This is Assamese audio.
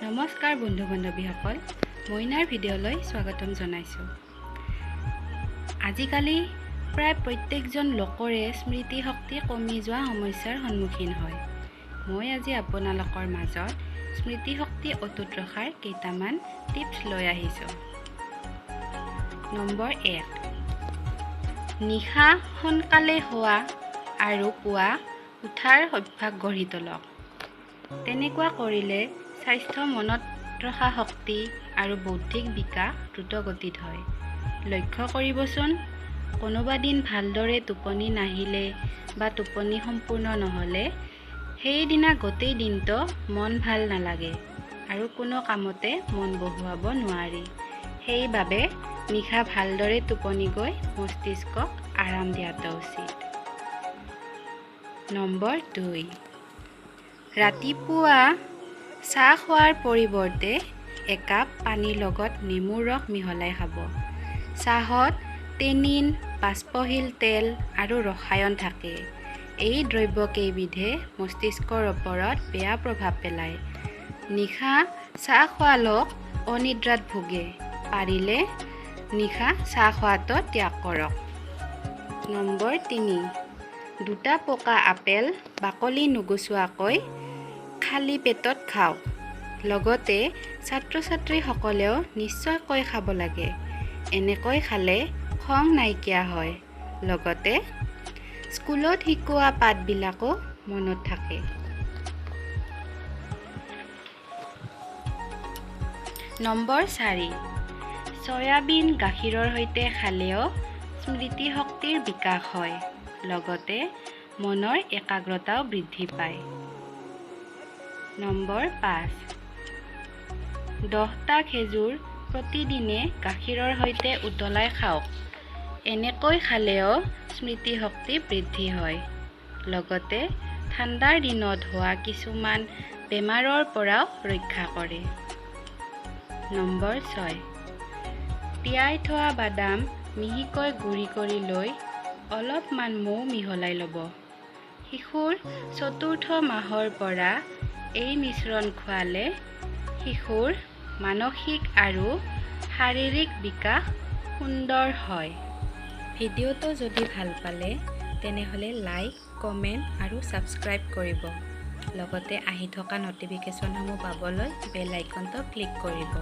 নমস্কাৰ বন্ধু বান্ধৱীসকল, মইনাৰ ভিডিঅ'লৈ স্বাগতম জনাইছোঁ। আজিকালি প্ৰায় প্ৰত্যেকজন লোকৰে স্মৃতিশক্তি কমি যোৱা সমস্যাৰ সন্মুখীন হয়। মই আজি আপোনালোকৰ মাজত স্মৃতিশক্তি অটুট ৰখাৰ কেইটামান টিপছ লৈ আহিছোঁ। নম্বৰ 1, নিশা সোনকালে শোৱা আৰু পুৱা উঠাৰ অভ্যাস গঢ়ি তোলক। তেনেকুৱা কৰিলে স্বাস্থ্য, মনত ৰখা শক্তি আৰু বৌদ্ধিক বিকাশ দ্ৰুতগতিত হয়। লক্ষ্য কৰিবচোন, কোনোবা দিন ভালদৰে টোপনি নাহিলে বা টোপনি সম্পূৰ্ণ নহ'লে সেইদিনা গোটেই দিনটো মন ভাল নালাগে আৰু কোনো কামতে মন বহুৱাব নোৱাৰি। সেইবাবে নিশা ভালদৰে টোপনি গৈ মস্তিষ্কক আৰাম দিয়াটো উচিত। নম্বৰ 2, ৰাতিপুৱা চাহ খোৱাৰ পৰিৱৰ্তে একাপ পানীৰ লগত নেমুৰ ৰস মিহলাই খাব। চাহত টেনিন, বাষ্পশীল তেল আৰু ৰসায়ন থাকে। এই দ্ৰব্যকেইবিধে মস্তিষ্কৰ ওপৰত বেয়া প্ৰভাৱ পেলায়। নিশা চাহ খোৱা লোক অনিদ্ৰাত ভোগে। পাৰিলে নিশা চাহ খোৱাটো ত্যাগ কৰক। নম্বৰ 3, 2টা পকা আপেল বাকলি নুগুচোৱাকৈ খালী পেটত খাওক। লগতে ছাত্ৰ-ছাত্ৰীসকলেও নিশ্চয়কৈ খাব লাগে। এনেকৈ খালে খং নাইকিয়া হয়। লগতে স্কুলত শিকোৱা পাঠবিলাকো মনত থাকে। নম্বৰ 4, চয়াবিন গাখীৰৰ সৈতে খালেও স্মৃতিশক্তিৰ বিকাশ হয়। লগতে মনৰ একাগ্ৰতাও বৃদ্ধি পায়। নম্বৰ 5, 10টা খেজুৰ প্ৰতিদিনে গাখীৰৰ সৈতে উতলাই খাওক। এনেকৈ খালেও স্মৃতিশক্তি বৃদ্ধি হয়। লগতে ঠাণ্ডাৰ দিনত হোৱা কিছুমান বেমাৰৰ পৰাও ৰক্ষা কৰে। নম্বৰ 6, তিয়াই থোৱা বাদাম মিহিকৈ গুৰি কৰি লৈ অলপমান মৌ মিহলাই ল'ব। শিশুৰ 4ৰ্থ মাহৰ পৰা এই মিশ্ৰণ খোৱালে শিশুৰ মানসিক আৰু শাৰীৰিক বিকাশ সুন্দৰ হয়। ভিডিঅ'টো যদি ভাল পালে তেনেহ'লে লাইক, কমেণ্ট আৰু ছাবস্ক্ৰাইব কৰিব। লগতে আহি থকা ন'টিফিকেশ্যনসমূহ পাবলৈ বেল আইকনটো ক্লিক কৰিব।